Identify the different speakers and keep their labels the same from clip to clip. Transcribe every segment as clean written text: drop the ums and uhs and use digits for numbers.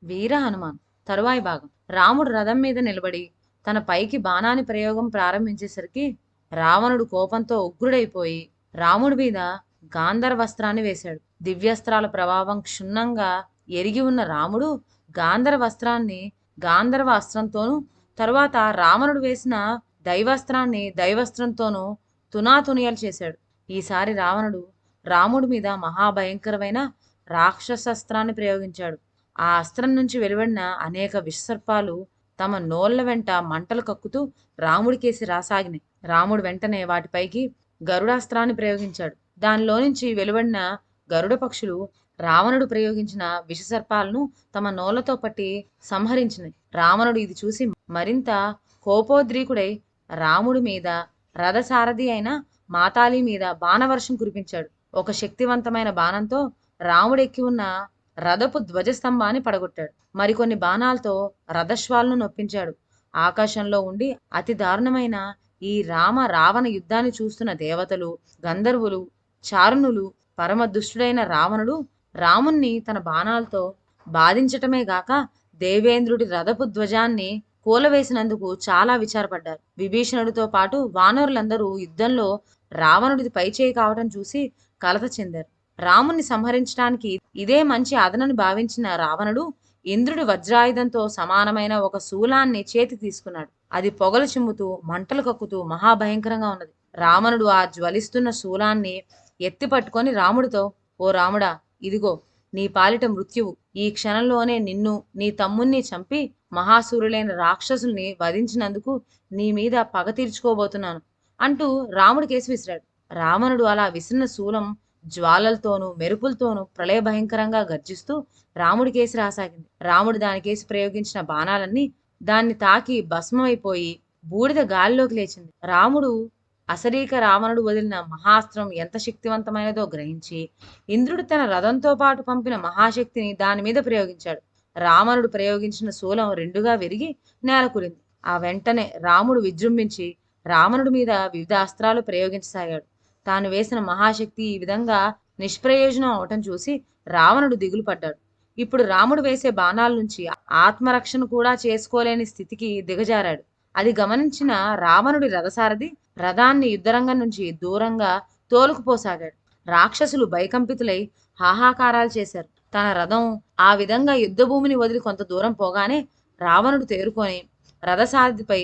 Speaker 1: వీర హనుమాన్. తరువాయి భాగం. రాముడు రథం మీద నిలబడి తన పైకి బాణాన్ని ప్రయోగం ప్రారంభించేసరికి రావణుడు కోపంతో ఉగ్రుడైపోయి రాముడి మీద గాంధర్వస్త్రాన్ని వేశాడు. దివ్యస్త్రాల ప్రభావం క్షుణ్ణంగా ఎరిగి ఉన్న రాముడు గాంధర్వస్త్రాన్ని గాంధర్వ అస్త్రంతోనూ, తరువాత రావణుడు వేసిన దైవాస్త్రాన్ని దైవస్త్రంతోనూ తునాతునియలు చేశాడు. ఈసారి రావణుడు రాముడి మీద మహాభయంకరమైన రాక్షసస్త్రాన్ని ప్రయోగించాడు. ఆ అస్త్రం నుంచి వెలువడిన అనేక విషసర్పాలు తమ నోళ్ల వెంట మంటలు కక్కుతూ రాముడికేసి రాసాగినాయి. రాముడు వెంటనే వాటిపైకి గరుడాస్త్రాన్ని ప్రయోగించాడు. దానిలో నుంచి వెలువడిన గరుడ పక్షులు రావణుడు ప్రయోగించిన విషసర్పాలను తమ నోళ్లతో పట్టి సంహరించినాయి. రావణుడు ఇది చూసి మరింత కోపోద్రీకుడై రాముడి మీద, రథసారథి అయిన మాతాలి మీద బాణవర్షం కురిపించాడు. ఒక శక్తివంతమైన బాణంతో రాముడెక్కి ఉన్న రథపు ధ్వజస్తంభాన్ని పడగొట్టాడు. మరికొన్ని బాణాలతో రథశ్వాలను నొప్పించాడు. ఆకాశంలో ఉండి అతి దారుణమైన ఈ రామ రావణ యుద్ధాన్ని చూస్తున్న దేవతలు, గంధర్వులు, చారుణులు, పరమ దుష్టుడైన రావణుడు రాముణ్ణి తన బాణాలతో బాధించటమే గాక దేవేంద్రుడి రథపు ధ్వజాన్ని కూలవేసినందుకు చాలా విచారపడ్డారు. విభీషణుడితో పాటు వానరులందరూ యుద్ధంలో రావణుడిది పైచేయి కావటం చూసి కలత చెందారు. రాముణ్ణి సంహరించడానికి ఇదే మంచి అదనని భావించిన రావణుడు ఇంద్రుడి వజ్రాయుధంతో సమానమైన ఒక శూలాన్ని చేతి తీసుకున్నాడు. అది పొగలు చిమ్ముతూ మంటలు కక్కుతూ మహాభయంకరంగా ఉన్నది. రావణుడు ఆ జ్వలిస్తున్న శూలాన్ని ఎత్తి పట్టుకొని రాముడితో, ఓ రాముడా, ఇదిగో నీ పాలిట మృత్యువు. ఈ క్షణంలోనే నిన్ను, నీ తమ్ముణ్ణి చంపి మహాసూరులైన రాక్షసుల్ని వధించినందుకు నీ మీద పగ తీర్చుకోబోతున్నాను అంటూ రాముడికేసి విసిరాడు. రావణుడు అలా విసిరిన శూలం జ్వాలలతోనూ మెరుపులతోనూ ప్రళయ భయంకరంగా గర్జిస్తూ రాముడికేసి రాసాగింది. రాముడు దానికేసి ప్రయోగించిన బాణాలన్నీ దాన్ని తాకి భస్మమైపోయి బూడిద గాలిలోకి లేచింది. రాముడు అశరీక రావణుడు వదిలిన మహాస్త్రం ఎంత శక్తివంతమైనదో గ్రహించి ఇంద్రుడు తన రథంతో పాటు పంపిన మహాశక్తిని దాని మీద ప్రయోగించాడు. రావణుడు ప్రయోగించిన శూలం రెండుగా విరిగి నేలకూలింది. ఆ వెంటనే రాముడు విజృంభించి రావణుడి మీద వివిధ అస్త్రాలు ప్రయోగించసాగాడు. తాను వేసిన మహాశక్తి ఈ విధంగా నిష్ప్రయోజనం అవటం చూసి రావణుడు దిగులు పడ్డాడు. ఇప్పుడు రాముడు వేసే బాణాల నుంచి ఆత్మరక్షణ కూడా చేసుకోలేని స్థితికి దిగజారాడు. అది గమనించిన రావణుడి రథసారథి రథాన్ని యుద్ధరంగం నుంచి దూరంగా తోలుకుపోసాగాడు. రాక్షసులు భయకంపితులై హాహాకారాలు చేశారు. తన రథం ఆ విధంగా యుద్ధభూమిని వదిలి కొంత దూరం పోగానే రావణుడు తేరుకొని రథసారథిపై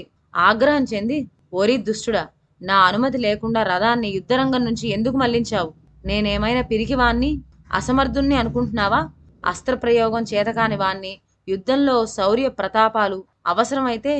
Speaker 1: ఆగ్రహం చెంది, ఓరి దుష్టుడా, నా అనుమతి లేకుండా రథాన్ని యుద్ధరంగం నుంచి ఎందుకు మళ్లించావు? నేనేమైనా పిరికివాణ్ణి, అసమర్థుణ్ణి అనుకుంటున్నావా? అస్త్రప్రయోగం చేతకాని వాణ్ణి, యుద్ధంలో శౌర్య ప్రతాపాలు అవసరమైతే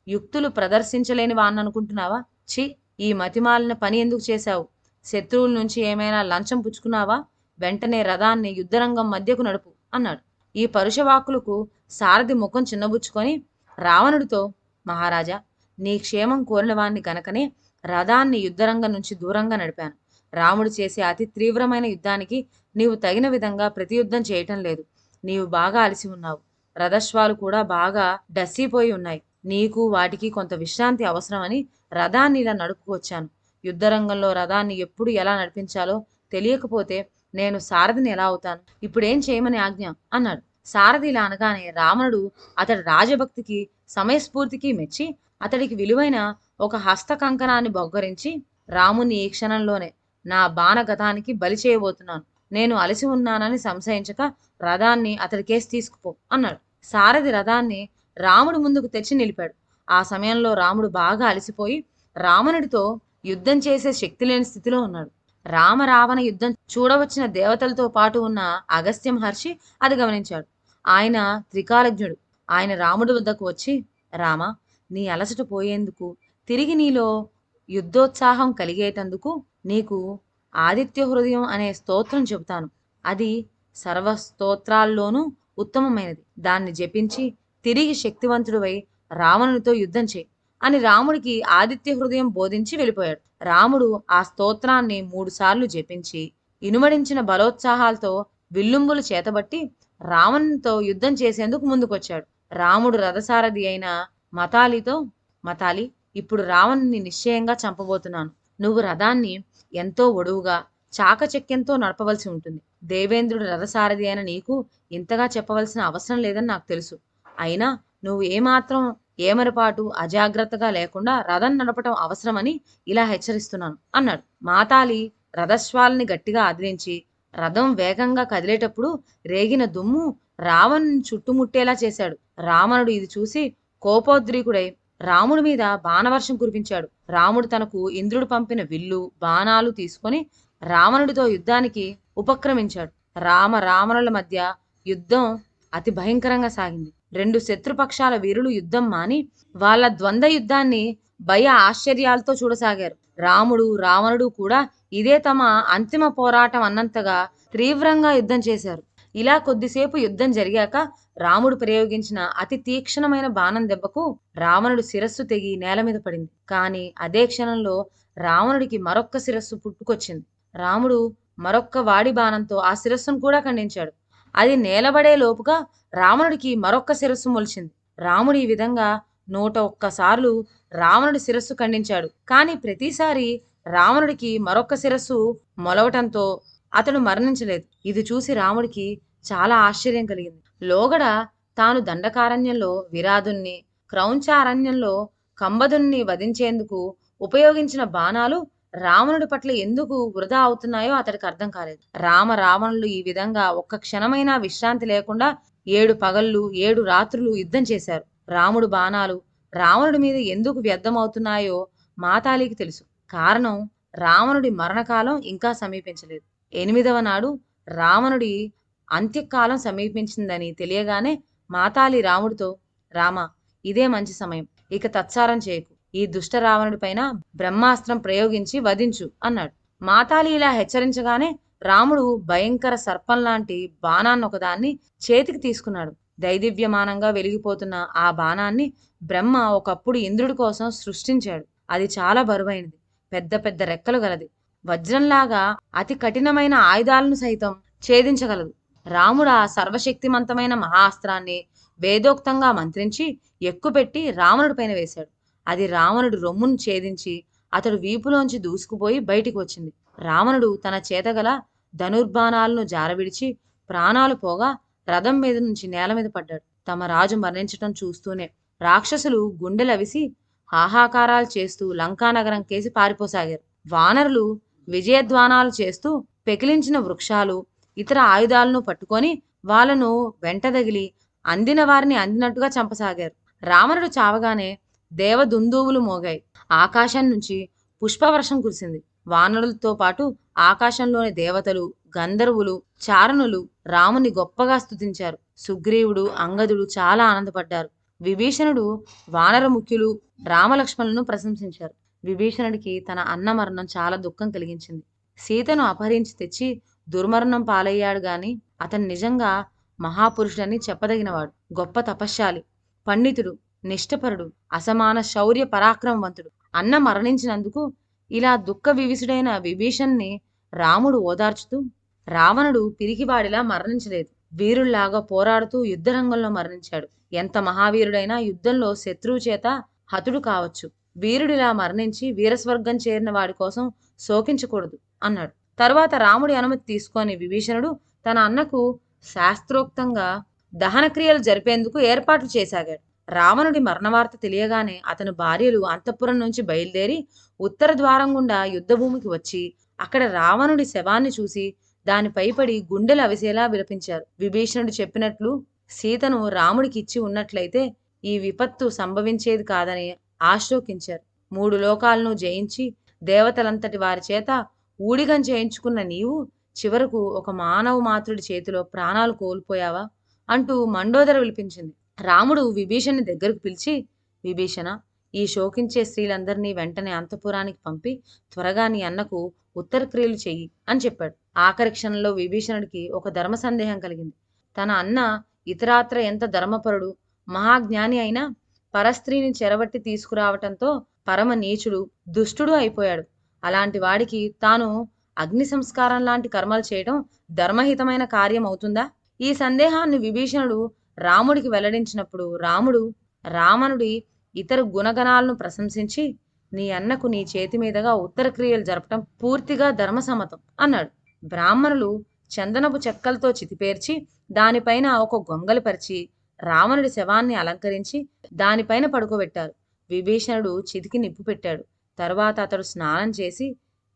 Speaker 1: యుక్తులు ప్రదర్శించలేని వాణ్ణనుకుంటున్నావా? ఛీ, ఈ మతిమాలిన పని ఎందుకు చేశావు? శత్రువుల నుంచి ఏమైనా లంచం పుచ్చుకున్నావా? వెంటనే రథాన్ని యుద్ధరంగం మధ్యకు నడుపు అన్నాడు. ఈ పరుషవాక్కులకు సారథి ముఖం చిన్నబుచ్చుకొని రావణుడితో, మహారాజా, నీ క్షేమం కోరిన వాణ్ణి గనకనే రథాన్ని యుద్ధరంగం నుంచి దూరంగా నడిపాను. రాముడు చేసే అతి తీవ్రమైన యుద్ధానికి నీవు తగిన విధంగా ప్రతియుద్ధం చేయటం లేదు. నీవు బాగా అలసి ఉన్నావు. రథశ్వాలు కూడా బాగా డస్సిపోయి ఉన్నాయి. నీకు వాటికి కొంత విశ్రాంతి అవసరమని రథాన్ని ఇలా నడుపుకొచ్చాను. యుద్ధరంగంలో రథాన్ని ఎప్పుడు ఎలా నడిపించాలో తెలియకపోతే నేను సారథిని ఎలా అవుతాను? ఇప్పుడేం చేయమని ఆజ్ఞ అన్నాడు. సారథి ఇలా అనగానే రావణుడు అతడి రాజభక్తికి సమయస్ఫూర్తికి మెచ్చి అతడికి విలువైన ఒక హస్త కంకణాన్ని బొగ్గరించి, రాముని ఈ క్షణంలోనే నా బాణగతానికి బలి చేయబోతున్నాను. నేను అలసి ఉన్నానని సంశయించక రథాన్ని అతడికేసి తీసుకుపో అన్నాడు. సారథి రథాన్ని రాముడి ముందుకు తెచ్చి నిలిపాడు. ఆ సమయంలో రాముడు బాగా అలసిపోయి రావణుడితో యుద్ధం చేసే శక్తి లేని స్థితిలో ఉన్నాడు. రామరావణ యుద్ధం చూడవచ్చిన దేవతలతో పాటు ఉన్న అగస్త్య మహర్షి అది గమనించాడు. ఆయన త్రికాలజ్ఞుడు. ఆయన రాముడి వద్దకు వచ్చి, రామ, నీ అలసట పోయేందుకు, తిరిగి నీలో యుద్ధోత్సాహం కలిగేటందుకు నీకు ఆదిత్య హృదయం అనే స్తోత్రం చెబుతాను. అది సర్వ స్తోత్రాల్లోనూ ఉత్తమమైనది. దాన్ని జపించి తిరిగి శక్తివంతుడివై రావణునితో యుద్ధం చేయి అని రాముడికి ఆదిత్య హృదయం బోధించి వెళ్ళిపోయాడు. రాముడు ఆ స్తోత్రాన్ని 3 సార్లు జపించి ఇనుమడించిన బలోత్సాహాలతో విల్లుంబులు చేతబట్టి రావణునితో యుద్ధం చేసేందుకు ముందుకొచ్చాడు. రాముడు రథసారథి అయిన మతాలితో, మతాలి, ఇప్పుడు రావణుని నిశ్చయంగా చంపబోతున్నాను. నువ్వు రథాన్ని ఎంతో ఒడువుగా చాకచక్యంతో నడపవలసి ఉంటుంది. దేవేంద్రుడు రథసారథి అయిన నీకు ఇంతగా చెప్పవలసిన అవసరం లేదని నాకు తెలుసు. అయినా నువ్వు ఏమాత్రం ఏమరపాటు అజాగ్రత్తగా లేకుండా రథం నడపటం అవసరమని ఇలా హెచ్చరిస్తున్నాను అన్నాడు. మాతాలి రథశ్వాల్ని గట్టిగా అదిలించి రథం వేగంగా కదిలేటప్పుడు రేగిన దుమ్ము రావణుని చుట్టుముట్టేలా చేశాడు. రావణుడు ఇది చూసి కోపోద్రికుడై రాముడి మీద బాణవర్షం కురిపించాడు. రాముడు తనకు ఇంద్రుడు పంపిన విల్లు బాణాలు తీసుకొని రావణుడితో యుద్ధానికి ఉపక్రమించాడు. రావణుల మధ్య యుద్ధం అతి భయంకరంగా సాగింది. రెండు శత్రుపక్షాల వీరులు యుద్ధం మాని వాళ్ళ ద్వంద్వ యుద్ధాన్ని భయ ఆశ్చర్యాలతో చూడసాగారు. రాముడు రావణుడు కూడా ఇదే తమ అంతిమ పోరాటం అన్నంతగా తీవ్రంగా యుద్ధం చేశారు. ఇలా కొద్దిసేపు యుద్ధం జరిగాక రాముడు ప్రయోగించిన అతి తీక్షణమైన బాణం దెబ్బకు రావణుడు శిరస్సు తెగి నేల మీద పడింది. కానీ అదే క్షణంలో రావణుడికి మరొక్క శిరస్సు పుట్టుకొచ్చింది. రాముడు మరొక్క వాడి బాణంతో ఆ శిరస్సును కూడా ఖండించాడు. అది నేలబడే లోపుగా రావణుడికి మరొక్క శిరస్సు మొలిచింది. రాముడు ఈ విధంగా 101 సార్లు రావణుడి శిరస్సు ఖండించాడు. కానీ ప్రతిసారి రావణుడికి మరొక్క శిరస్సు మొలవటంతో అతడు మరణించలేదు. ఇది చూసి రాముడికి చాలా ఆశ్చర్యం కలిగింది. లోగడ తాను దండకారణ్యంలో విరాధుణ్ణి, క్రౌంచారణ్యంలో కంబదుణ్ణి వధించేందుకు ఉపయోగించిన బాణాలు రావణుడి పట్ల ఎందుకు వృధా అవుతున్నాయో అతడికి అర్థం కాలేదు. రావణులు ఈ విధంగా ఒక్క క్షణమైనా విశ్రాంతి లేకుండా 7 పగళ్ళు 7 రాత్రులు యుద్ధం చేశారు. రాముడు బాణాలు రావణుడి మీద ఎందుకు వ్యర్థమవుతున్నాయో మాతాలికి తెలుసు. కారణం రావణుడి మరణకాలం ఇంకా సమీపించలేదు. 8వ నాడు రావణుడి అంత్యకాలం సమీపించిందని తెలియగానే మాతాలి రాముడితో, రామ, ఇదే మంచి సమయం, ఇక తత్సారం చేయకు, ఈ దుష్ట రావణుడి పైన బ్రహ్మాస్త్రం ప్రయోగించి వధించు అన్నాడు. మాతాలి ఇలా హెచ్చరించగానే రాముడు భయంకర సర్పం లాంటి బాణాన్ని ఒకదాన్ని చేతికి తీసుకున్నాడు. దైదివ్యమానంగా వెలిగిపోతున్న ఆ బాణాన్ని బ్రహ్మ ఒకప్పుడు ఇంద్రుడి కోసం సృష్టించాడు. అది చాలా బరువైనది, పెద్ద పెద్ద రెక్కలు గలది, వజ్రంలాగా అతి కఠినమైన ఆయుధాలను సైతం ఛేదించగలదు. రాముడు ఆ సర్వశక్తిమంతమైన మహాస్త్రాన్ని వేదోక్తంగా మంత్రించి ఎక్కుపెట్టి రావణుడి పైన వేశాడు. అది రావణుడు రొమ్మును ఛేదించి అతడు వీపులోంచి దూసుకుపోయి బయటికి వచ్చింది. రావణుడు తన చేతగల ధనుర్బాణాలను జారవిడిచి ప్రాణాలు పోగా రథం మీద నుంచి నేల మీద పడ్డాడు. తమ రాజు మరణించటం చూస్తూనే రాక్షసులు గుండెలవిసి హాహాకారాలు చేస్తూ లంకానగరం కేసి పారిపోసాగారు. వానరులు విజయధ్వానాలు చేస్తూ పెకిలించిన వృక్షాలు ఇతర ఆయుధాలను పట్టుకొని వాళ్ళను వెంటదగిలి అందిన వారిని అందినట్టుగా చంపసాగారు. రావణుడు చావగానే దేవదుందువులు మోగాయి. ఆకాశం నుంచి పుష్పవర్షం కురిసింది. వానరులతో పాటు ఆకాశంలోని దేవతలు, గంధర్వులు, చారణులు రాముని గొప్పగా స్తుతించారు. సుగ్రీవుడు, అంగదుడు చాలా ఆనందపడ్డారు. విభీషణుడు, వానర ముఖ్యులు రామలక్ష్మణులను ప్రశంసించారు. విభీషణుడికి తన అన్న మరణం చాలా దుఃఖం కలిగించింది. సీతను అపహరించి తెచ్చి దుర్మరణం పాలయ్యాడు గాని అతను నిజంగా మహాపురుషుడని చెప్పదగినవాడు. గొప్ప తపశ్శాలి, పండితుడు, నిష్ఠపరుడు, అసమాన శౌర్య పరాక్రమవంతుడు. అన్న మరణించినందుకు ఇలా దుఃఖ వివిసుడైన విభీషణ్ణి రాముడు ఓదార్చుతూ, రావణుడు పిరికివాడిలా మరణించలేదు, వీరుల్లాగా పోరాడుతూ యుద్ధరంగంలో మరణించాడు. ఎంత మహావీరుడైనా యుద్ధంలో శత్రువు చేత హతుడు కావచ్చు. వీరుడిలా మరణించి వీరస్వర్గం చేరిన వాడి కోసం శోకించకూడదు అన్నాడు. తరువాత రాముడి అనుమతి తీసుకొని విభీషణుడు తన అన్నకు శాస్త్రోక్తంగా దహన క్రియలు జరిపేందుకు ఏర్పాట్లు చేసాగాడు. రావణుడి మరణవార్త తెలియగానే అతని భార్యలు అంతఃపురం నుంచి బయలుదేరి ఉత్తర ద్వారం గుండా యుద్ధభూమికి వచ్చి అక్కడ రావణుడి శవాన్ని చూసి దానిపై పడి గుండెలు అవిసేలా విలపించారు. విభీషణుడు చెప్పినట్లు సీతను రాముడికి ఇచ్చి ఉన్నట్లయితే ఈ విపత్తు సంభవించేది కాదని ఆశోకించారు. 3 లోకాలను జయించి దేవతలంతటి వారి చేత ఊడిగం చేయించుకున్న నీవు చివరకు ఒక మానవ మాతృడి చేతిలో ప్రాణాలు కోల్పోయావా అంటూ మండోదర విలిపించింది. రాముడు విభీషణ్ణి దగ్గరకు పిలిచి, విభీషణ, ఈ శోకించే స్త్రీలందరినీ వెంటనే అంతఃపురానికి పంపి త్వరగా నీ అన్నకు ఉత్తర క్రియలు చెయ్యి అని చెప్పాడు. ఆఖరి క్షణంలో విభీషణుడికి ఒక ధర్మ సందేహం కలిగింది. తన అన్న ఇతరాత్ర ఎంత ధర్మపరుడు, మహాజ్ఞాని అయినా పరస్త్రీని చెరబట్టి తీసుకురావటంతో పరమ నీచుడు, దుష్టుడు అయిపోయాడు. అలాంటి వాడికి తాను అగ్ని సంస్కారం లాంటి కర్మలు చేయడం ధర్మహితమైన కార్యం అవుతుందా? ఈ సందేహాన్ని విభీషణుడు రాముడికి వెల్లడించినప్పుడు రాముడు రావణుడి ఇతర గుణగణాలను ప్రశంసించి, నీ అన్నకు నీ చేతి మీదుగా ఉత్తర క్రియలు జరపటం పూర్తిగా ధర్మసమ్మతం అన్నాడు. బ్రాహ్మణులు చందనపు చెక్కలతో చితిపేర్చి దానిపైన ఒక గొంగలి పరిచి రావణుడి శవాన్ని అలంకరించి దానిపైన పడుకోబెట్టారు. విభీషణుడు చితికి నిప్పు పెట్టాడు. తరువాత అతడు స్నానం చేసి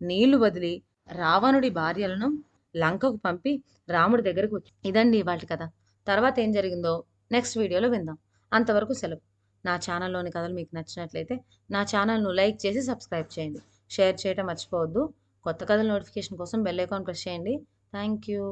Speaker 1: నీళ్లు వదిలి రావణుడి భార్యలను లంకకు పంపి రాముడి దగ్గరకు వచ్చి ఇదండి వాటి కథ. తర్వాత ఏం జరిగిందో నెక్స్ట్ వీడియోలో విందాం. అంతవరకు సెలవు. నా ఛానల్లోని కథలు మీకు నచ్చినట్లయితే నా ఛానల్ను లైక్ చేసి సబ్స్క్రైబ్ చేయండి. షేర్ చేయడం మర్చిపోవద్దు. కొత్త కథల నోటిఫికేషన్ కోసం బెల్ ఐకాన్ ప్రెస్ చేయండి. Thank you.